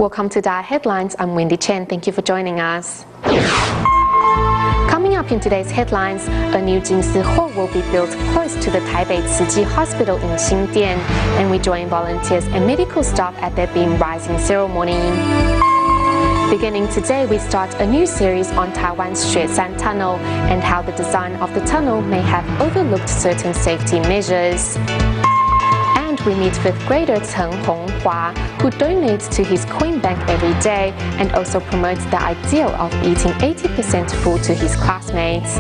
Welcome to DaAi Headlines. I'm Wendy Chen. Thank you for joining us. Coming up in today's headlines, a new Jinsi Hall will be built close to the Taipei Tzu Hospital in Xindian, and we join volunteers and medical staff at their beam rising ceremony. Beginning today, we start a new series on Taiwan's Xueshan Tunnel and how the design of the tunnel may have overlooked certain safety measures. And we meet with grader Cheng Honghua, who donates to his coin bank every day and also promotes the ideal of eating 80% full to his classmates.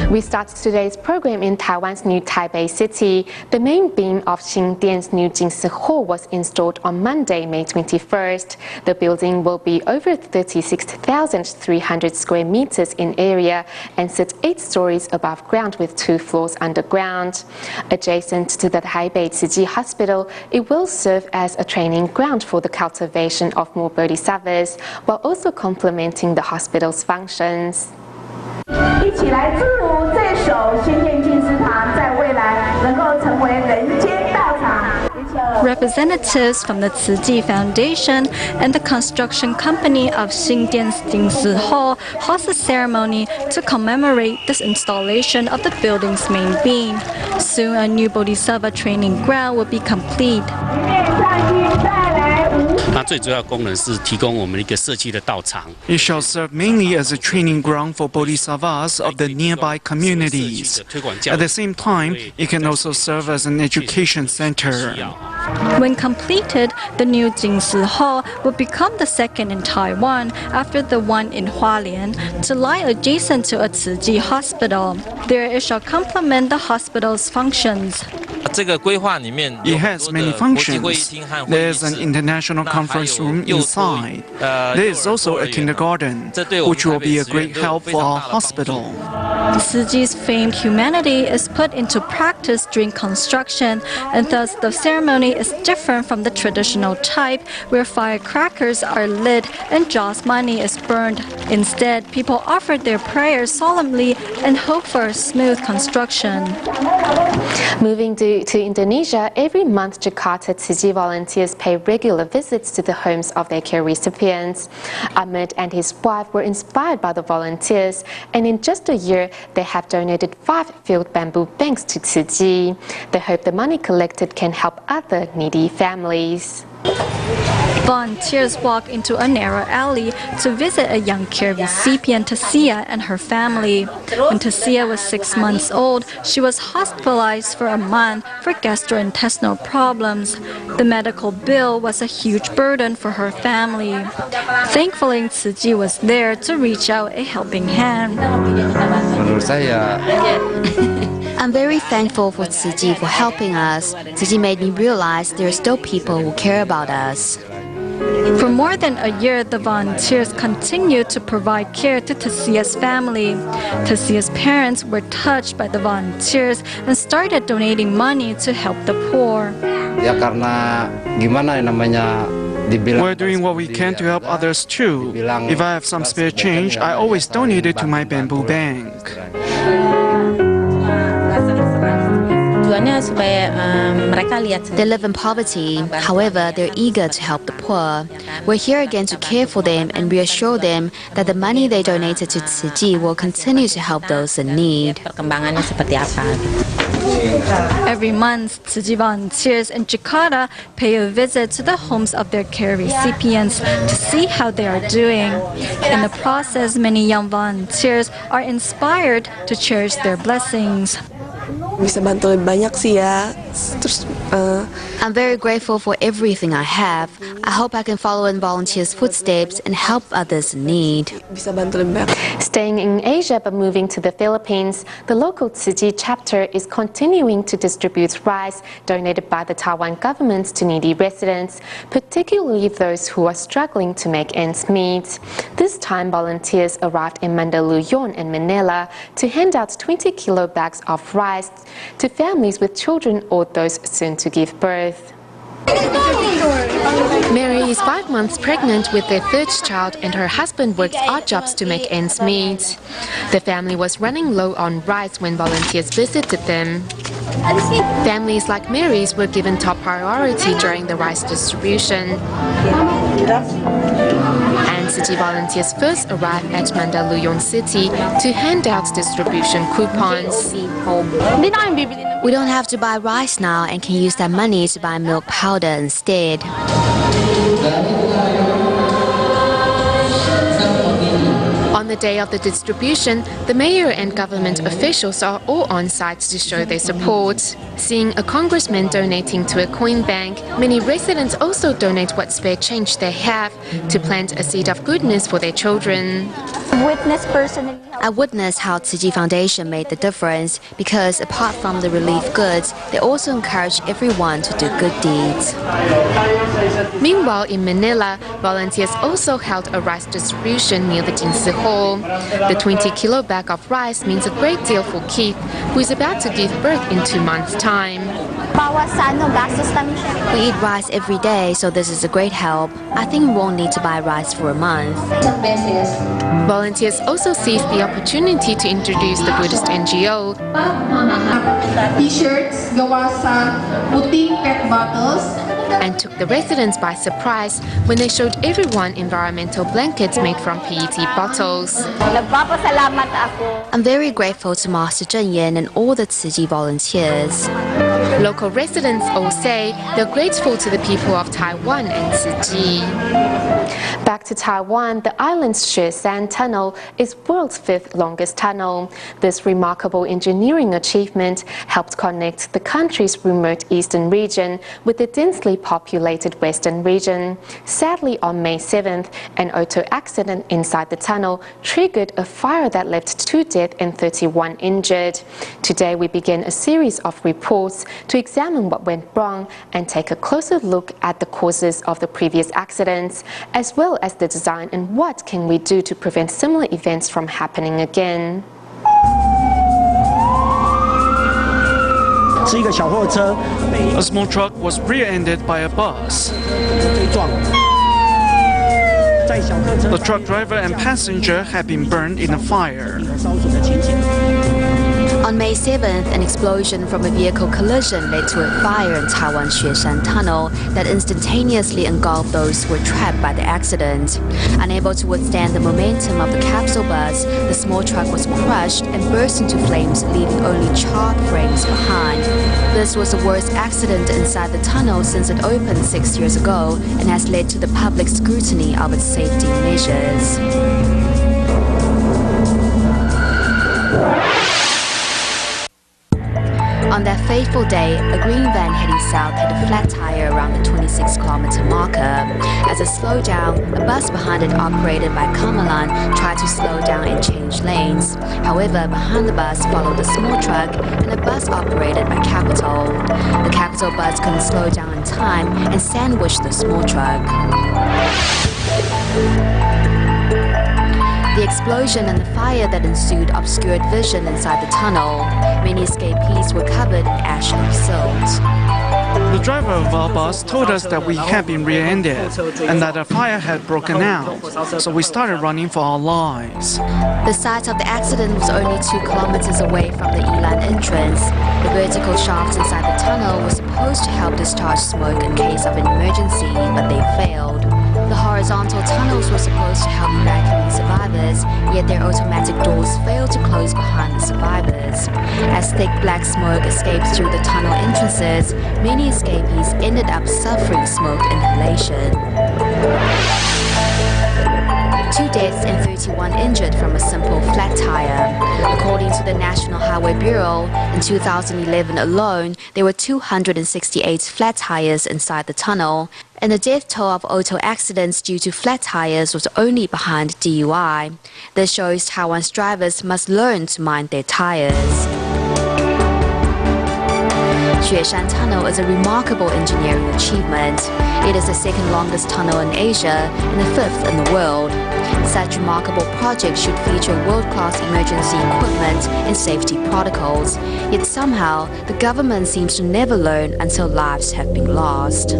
We start today's program in Taiwan's new Taipei City. The main beam of Xindian's new Jinsi Hall was installed on Monday, May 21st. The building will be over 36,300 square meters in area and sits 8 stories above ground with 2 floors underground. Adjacent to the Taipei Tzu Hospital, it will serve as a training ground for the cultivation of more bodhisattvas, while also complementing the hospital's functions. 一起来祝福这首新店净思堂在未来能够成为人间道场。 Representatives from the Tzu Foundation and the construction company of Xindian's Jinsi Hall host a ceremony to commemorate this installation of the building's main beam. Soon, a new bodhisattva training ground will be complete. 它最主要功能是提供我们一个社区的道场。 It shall serve mainly as a training ground for bodhisattvas of the nearby communities. At the same time, it can also serve as an education center. When completed, the new Jinsi Hall will become the second in Taiwan after the one in Hualien to lie adjacent to a Tzu hospital. There it shall complement the hospital's functions. It has many functions. There's an international conference room inside. There is also a kindergarten, which will be a great help for our hospital. Tzu's famed humanity is put into practice during construction, and thus the ceremony is different from the traditional type where firecrackers are lit and joss money is burned. Instead, people offer their prayers solemnly and hope for a smooth construction. Moving to Indonesia, every month Jakarta Tzu volunteers pay regular visits to the homes of their care recipients. Ahmed and his wife were inspired by the volunteers, and in just a year they have donated 5 filled bamboo banks to Tzu. They hope the money collected can help other needy families. Volunteers walk into a narrow alley to visit a young care recipient, Tassia, and her family. When Tassia was 6 months old, she was hospitalized for a month for gastrointestinal problems. The medical bill was a huge burden for her family. Thankfully, Tzu was there to reach out a helping hand. I'm very thankful for Tzu for helping us. Tzu made me realize there are still people who care about us. For more than a year, the volunteers continued to provide care to Tassia's family. Tassia's parents were touched by the volunteers and started donating money to help the poor. We're doing what we can to help others too. If I have some spare change, I always donate it to my bamboo bank. They live in poverty, however, they're eager to help the poor. We're here again to care for them and reassure them that the money they donated to Tzu will continue to help those in need. Every month, Tzu volunteers in Jakarta pay a visit to the homes of their care recipients to see how they are doing. In the process, many young volunteers are inspired to cherish their blessings. I'm very grateful for everything I have. I hope I can follow in volunteers' footsteps and help others in need. Staying in Asia but moving to the Philippines, the local Tzu chapter is continuing to distribute rice donated by the Taiwan government to needy residents, particularly those who are struggling to make ends meet. This time, volunteers arrived in Mandaluyong and Manila to hand out 20-kilo bags of rice to families with children or those soon to give birth. Mary is 5 months pregnant with their 3rd child, and her husband works odd jobs to make ends meet. The family was running low on rice when volunteers visited them. Families like Mary's were given top priority during the rice distribution. And Tzu Chi volunteers first arrived at Mandaluyong City to hand out distribution coupons. We don't have to buy rice now and can use that money to buy milk powder instead. On the day of the distribution, the mayor and government officials are all on site to show their support. Seeing a congressman donating to a coin bank, many residents also donate what spare change they have to plant a seed of goodness for their children. I witnessed how Tzu Chi Foundation made the difference because apart from the relief goods, they also encourage everyone to do good deeds. Meanwhile, in Manila, volunteers also held a rice distribution near the Jinsi Hall. The 20-kilo bag of rice means a great deal for Keith, who is about to give birth in 2 months' time. We eat rice every day, so this is a great help. I think we won't need to buy rice for a month. Volunteers also seized the opportunity to introduce the Buddhist NGO. T-shirts, gawa sa puting PET bottles. And took the residents by surprise when they showed everyone environmental blankets made from PET bottles. I'm very grateful to Master Zheng Yan and all the Tzu Chi volunteers. Local residents all say they're grateful to the people of Taiwan and Tzu Chi. Back to Taiwan, the island's Xueshan Tunnel is world's 5th longest tunnel. This remarkable engineering achievement helped connect the country's remote eastern region with the densely populated western region. Sadly, on May 7th, an auto accident inside the tunnel triggered a fire that left 2 dead and 31 injured. Today, we begin a series of reports to examine what went wrong and take a closer look at the causes of the previous accidents, as well as the design and what can we do to prevent similar events from happening again. A small truck was rear-ended by a bus. The truck driver and passenger had been burned in a fire. On May 7th, an explosion from a vehicle collision led to a fire in Taiwan's Xueshan Tunnel that instantaneously engulfed those who were trapped by the accident. Unable to withstand the momentum of the capsule bus, the small truck was crushed and burst into flames, leaving only charred frames behind. This was the worst accident inside the tunnel since it opened 6 years ago and has led to the public scrutiny of its safety measures. On that fateful day, a green van heading south had a flat tire around the 26-kilometer marker. As it slowed down, a bus behind it operated by Kamalan tried to slow down and change lanes. However, behind the bus followed a small truck and a bus operated by Capital. The Capital bus couldn't slow down in time and sandwiched the small truck. The explosion and the fire that ensued obscured vision inside the tunnel. Many escapees were covered in ash and silt. The driver of our bus told us that we had been rear-ended and that a fire had broken out, so we started running for our lives. The site of the accident was only 2 kilometers away from the Yilan entrance. The vertical shafts inside the tunnel were supposed to help discharge smoke in case of an emergency, but they failed. The horizontal tunnels were supposed to help evacuate survivors, yet their automatic doors failed to close behind the survivors. As thick black smoke escaped through the tunnel entrances, many escapees ended up suffering smoke inhalation. 2 deaths and 31 injured from a simple flat tire. According to the National Highway Bureau, in 2011 alone, there were 268 flat tires inside the tunnel, and the death toll of auto accidents due to flat tires was only behind DUI. This shows Taiwan's drivers must learn to mind their tires. Xueshan Tunnel is a remarkable engineering achievement. It is the 2nd longest tunnel in Asia and the 5th in the world. Such remarkable projects should feature world-class emergency equipment and safety protocols. Yet somehow, the government seems to never learn until lives have been lost.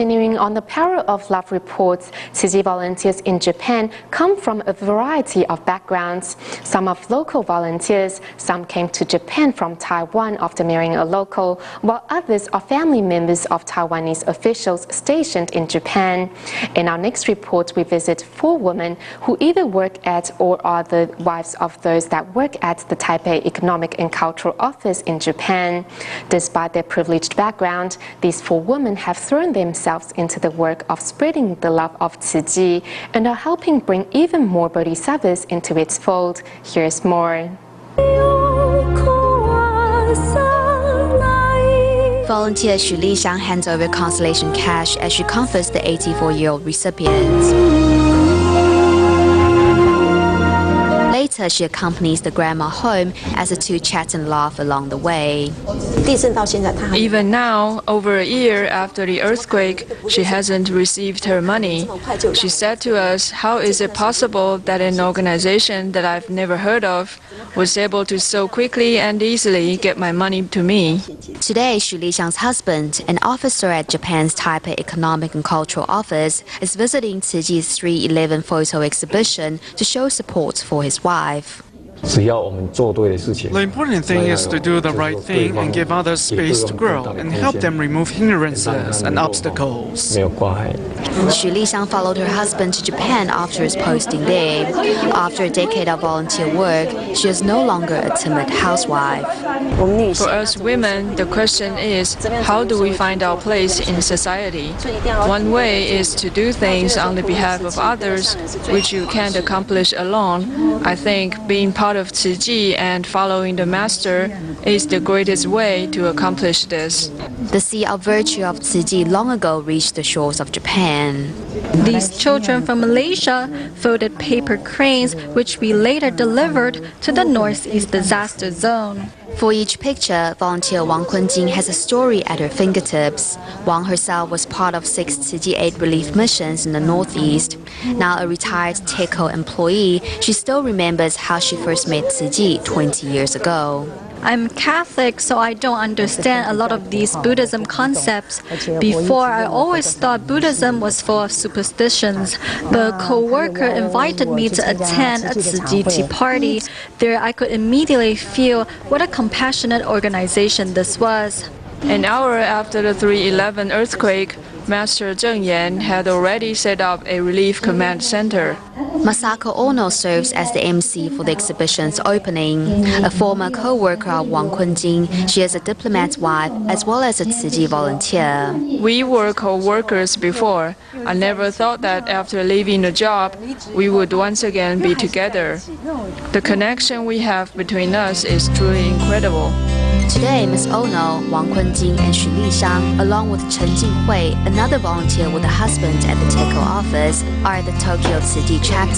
Continuing on the Power of Love reports, Tsuji volunteers in Japan come from a variety of backgrounds. Some are local volunteers, some came to Japan from Taiwan after marrying a local, while others are family members of Taiwanese officials stationed in Japan. In our next report, we visit 4 women who either work at or are the wives of those that work at the Taipei Economic and Cultural Office in Japan. Despite their privileged background, these 4 women have thrown themselves into the work of spreading the love of Tsuji and are helping bring even more bodhisattvas into its fold. Here's more. Volunteer Xu Lixiang hands over consolation cash as she comforts the 84-year-old recipient. Later, she accompanies the grandma home as the two chat and laugh along the way. Even now, over a year after the earthquake, she hasn't received her money. She said to us, how is it possible that an organization that I've never heard of was able to so quickly and easily get my money to me? Today, Xu Lixiang's husband, an officer at Japan's Taipei Economic and Cultural Office, is visiting Tsuji's 311 photo exhibition to show support for his wife. The important thing is to do the right thing and give others space to grow and help them remove hindrances and obstacles. Xu Lixiang followed her husband to Japan after his posting there. After a decade of volunteer work, she is no longer a timid housewife. For us women, the question is, how do we find our place in society? One way is to do things on the behalf of others, which you can't accomplish alone. I think being part of Tsuji and following the master is the greatest way to accomplish this. The sea of virtue of Tsuji long ago reached the shores of Japan. These children from Malaysia folded paper cranes, which we later delivered to the Northeast disaster zone. For each picture, volunteer Wang Kunjing has a story at her fingertips. Wang herself was part of 6 Tsuji aid relief missions in the Northeast. Now a retired TECO employee, she still remembers how she first met Tsuji 20 years ago. I'm Catholic, so I don't understand a lot of these Buddhism concepts. Before, I always thought Buddhism was full of superstitions, but a co-worker invited me to attend a Tsuji tea party. There, I could immediately feel what a compassionate organization this was. An hour after the 311 earthquake, Master Zheng Yan had already set up a relief command center. Masako Ono serves as the MC for the exhibition's opening. A former co-worker of Wang Kunjing, she is a diplomat's wife as well as a Tsuji volunteer. We were co-workers before. I never thought that after leaving the job, we would once again be together. The connection we have between us is truly incredible. Today, Ms. Ono, Wang Kunjing, and Xu Lixiang, along with Chen Jinghui, another volunteer with a husband at the TECO office, are at the Tokyo Tsuji chapter.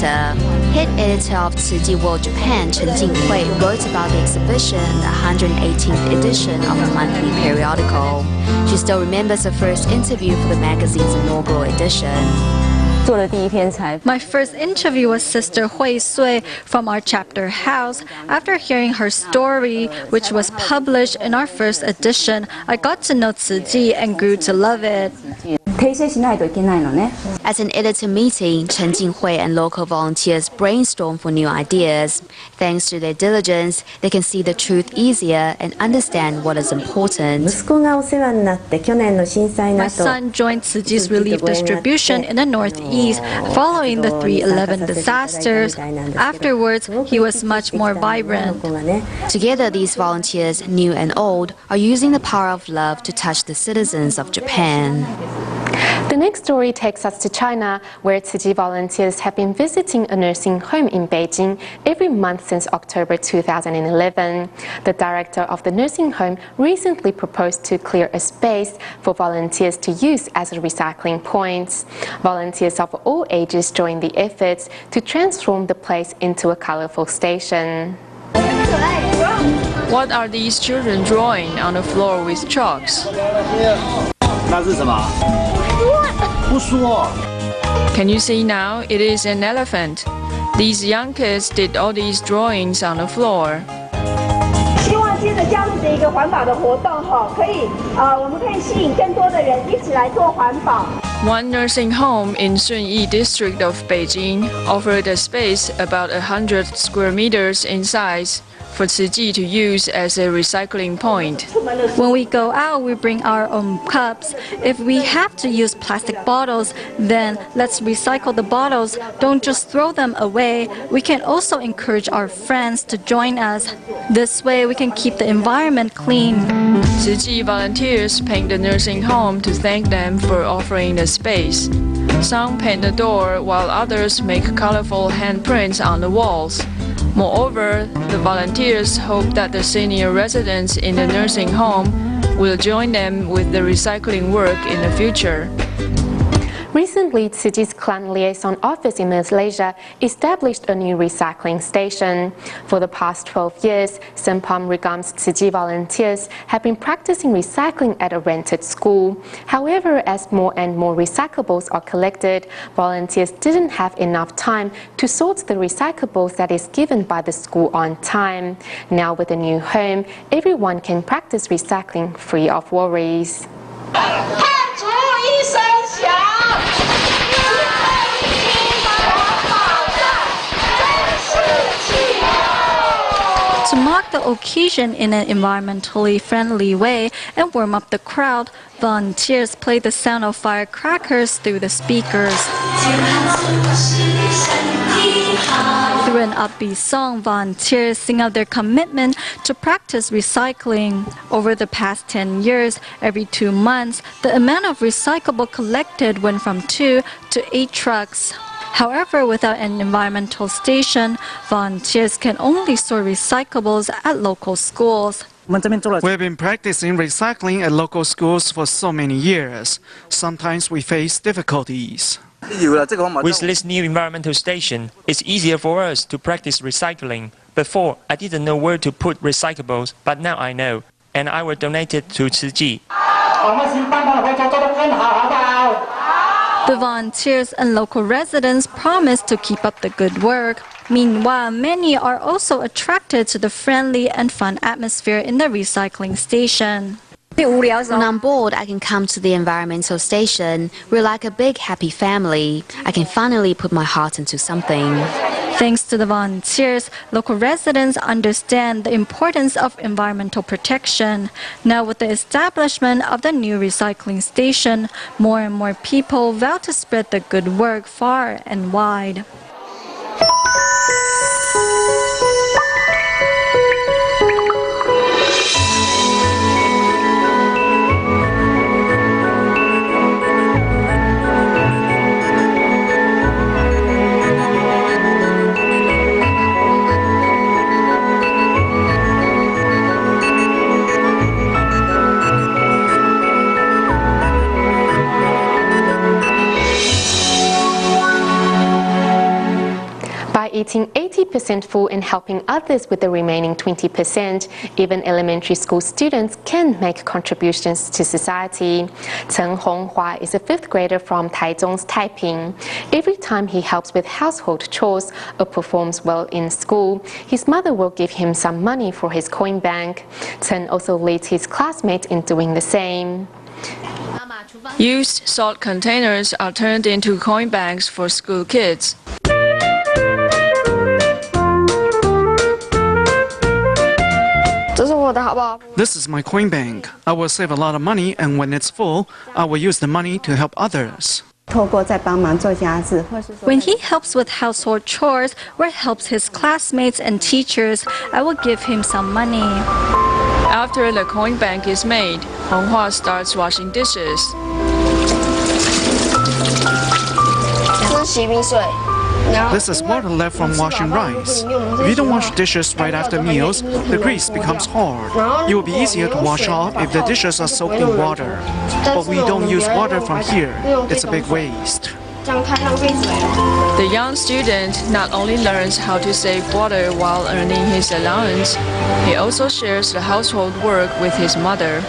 Head editor of Tsuji World Japan, Chen Jinghui, wrote about the exhibition in the 118th edition of the monthly periodical. She still remembers her first interview for the magazine's inaugural edition. My first interview was Sister Hui Sui from our chapter house. After hearing her story, which was published in our first edition, I got to know Tsuji and grew to love it. At an editor meeting, Chen Jinghui and local volunteers brainstorm for new ideas. Thanks to their diligence, they can see the truth easier and understand what is important. My son joined Tsuji's relief distribution in the Northeast following the 311 disasters. Afterwards, he was much more vibrant. Together, these volunteers, new and old, are using the power of love to touch the citizens of Japan. The next story takes us to China, where Tsuji volunteers have been visiting a nursing home in Beijing every month since October 2011. The director of the nursing home recently proposed to clear a space for volunteers to use as a recycling point. Volunteers of all ages joined the efforts to transform the place into a colorful station. What are these children drawing on the floor with chalks? Can you see now? It is an elephant. These young kids did all these drawings on the floor. 接着这样子的一个环保的活动我们可以吸引更多的人一起来做环保。One nursing home in Sunyi district of Beijing offered a space about 100 square meters in size for Tzu Chi to use as a recycling point. When we go out, we bring our own cups. If we have to use plastic bottles, then let's recycle the bottles. Don't just throw them away. We can also encourage our friends to join us. This way, we can keep the environment clean. Tzu Chi volunteers paint the nursing home to thank them for offering the space. Some paint the door while others make colorful handprints on the walls. Moreover, the volunteers hope that the senior residents in the nursing home will join them with the recycling work in the future. Recently, Tzu Chi's Clan Liaison Office in Malaysia established a new recycling station. For the past 12 years, Sempam Regam's Tzu Chi volunteers have been practicing recycling at a rented school. However, as more and more recyclables are collected, volunteers didn't have enough time to sort the recyclables that is given by the school on time. Now with a new home, everyone can practice recycling free of worries. To mark the occasion in an environmentally friendly way and warm up the crowd, volunteers play the sound of firecrackers through the speakers. Through an upbeat song, volunteers sing out their commitment to practice recycling. Over the past 10 years, every 2 months, the amount of recyclable collected went from 2 to 8 trucks. However, without an environmental station, volunteers can only store recyclables at local schools. We've been practicing recycling at local schools for so many years. Sometimes we face difficulties. With this new environmental station, it's easier for us to practice recycling. Before, I didn't know where to put recyclables, but now I know, and I will donate it to Tzu Chi. The volunteers and local residents promise to keep up the good work. Meanwhile, many are also attracted to the friendly and fun atmosphere in the recycling station. When I'm bored, I can come to the environmental station. We're like a big happy family. I can finally put my heart into something. Thanks to the volunteers, local residents understand the importance of environmental protection. Now with the establishment of the new recycling station, more and more people vow to spread the good work far and wide. Eating 80% full and helping others with the remaining 20%, even elementary school students can make contributions to society. Chen Honghua is a 5th grader from Taichung's Taiping. Every time he helps with household chores or performs well in school, his mother will give him some money for his coin bank. Chen also leads his classmates in doing the same. Used salt containers are turned into coin banks for school kids. This is my coin bank. I will save a lot of money, and when it's full, I will use the money to help others. When he helps with household chores or helps his classmates and teachers, I will give him some money. After the coin bank is made, Honghua starts washing dishes. This is water left from washing rice. If you don't wash dishes right after meals, the grease becomes hard. It will be easier to wash off if the dishes are soaked in water. But we don't use water from here. It's a big waste. The young student not only learns how to save water while earning his allowance, he also shares the household work with his mother.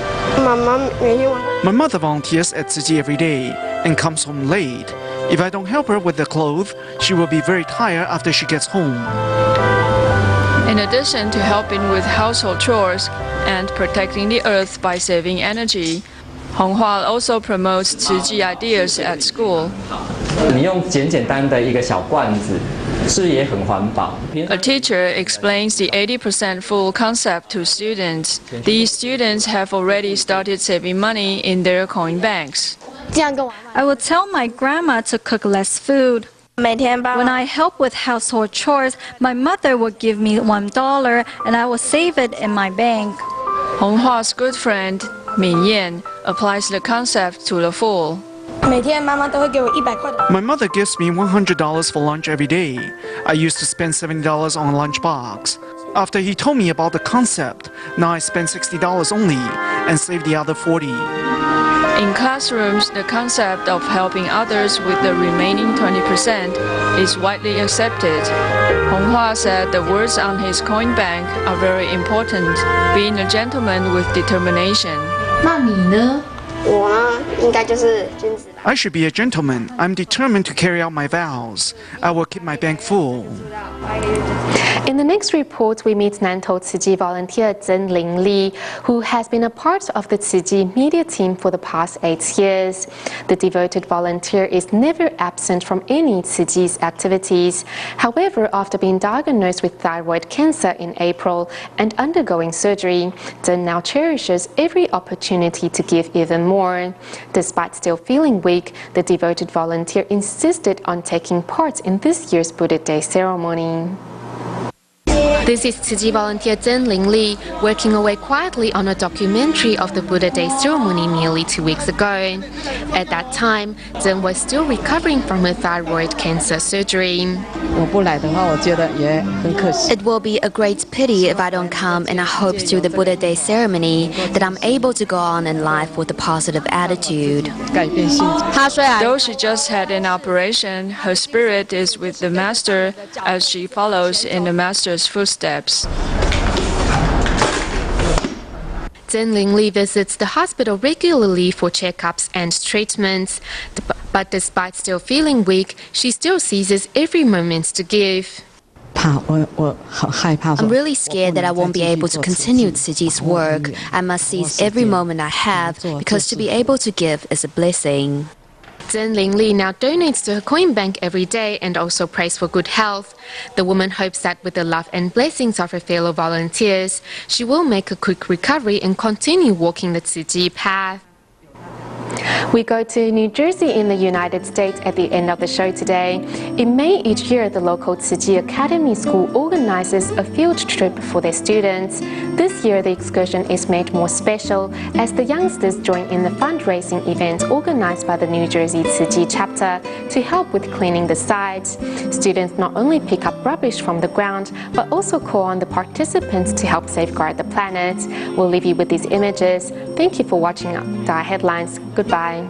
My mother volunteers at Tzu Chi every day and comes home late. If I don't help her with the clothes, she will be very tired after she gets home. In addition to helping with household chores and protecting the earth by saving energy, Honghua also promotes 慈济 ideas at school. 你用简单的一个小罐子，是也很环保。 A teacher explains the 80% full concept to students. These students have already started saving money in their coin banks. I will tell my grandma to cook less food. When I help with household chores, my mother will give me $1 and I will save it in my bank. Honghua's good friend, Min Yan, applies the concept to the full. My mother gives me $100 for lunch every day. I used to spend $70 on a lunchbox. After he told me about the concept, now I spend $60 only and save the other $40. In classrooms, the concept of helping others with the remaining 20% is widely accepted. Honghua said the words on his coin bank are very important, being a gentleman with determination. I should be a gentleman. I'm determined to carry out my vows. I will keep my bank full. In the next report, we meet Nantou Tzu Chi volunteer Zhen Lingli, who has been a part of the Tzu Chi media team for the past 8 years. The devoted volunteer is never absent from any Tzu Chi's activities. However, after being diagnosed with thyroid cancer in April and undergoing surgery, Zhen now cherishes every opportunity to give even more. Despite still feeling weak, the devoted volunteer insisted on taking part in this year's Buddha Day ceremony. This is Tzu Chi volunteer Zhen Lingli working away quietly on a documentary of the Buddha Day ceremony nearly 2 weeks ago. At that time, Zhen was still recovering from her thyroid cancer surgery. It will be a great pity if I don't come, and I hope through the Buddha Day ceremony that I'm able to go on in life with a positive attitude. Though she just had an operation, her spirit is with the Master as she follows in the Master's footsteps. Zhen Lingli visits the hospital regularly for checkups and treatments. But despite still feeling weak, she still seizes every moment to give. I'm really scared that I won't be able to continue Tzu Chi's work. I must seize every moment I have, because to be able to give is a blessing. Zhen Lingli now donates to her coin bank every day and also prays for good health. The woman hopes that with the love and blessings of her fellow volunteers, she will make a quick recovery and continue walking the Tzu Chi path. We go to New Jersey in the United States at the end of the show today. In May each year, the local Tzu Chi Academy School organizes a field trip for their students. This year, the excursion is made more special as the youngsters join in the fundraising event organized by the New Jersey Tzu Chi chapter to help with cleaning the sites. Students not only pick up rubbish from the ground, but also call on the participants to help safeguard the planet. We'll leave you with these images. Thank you for watching DaAi Headlines. Goodbye.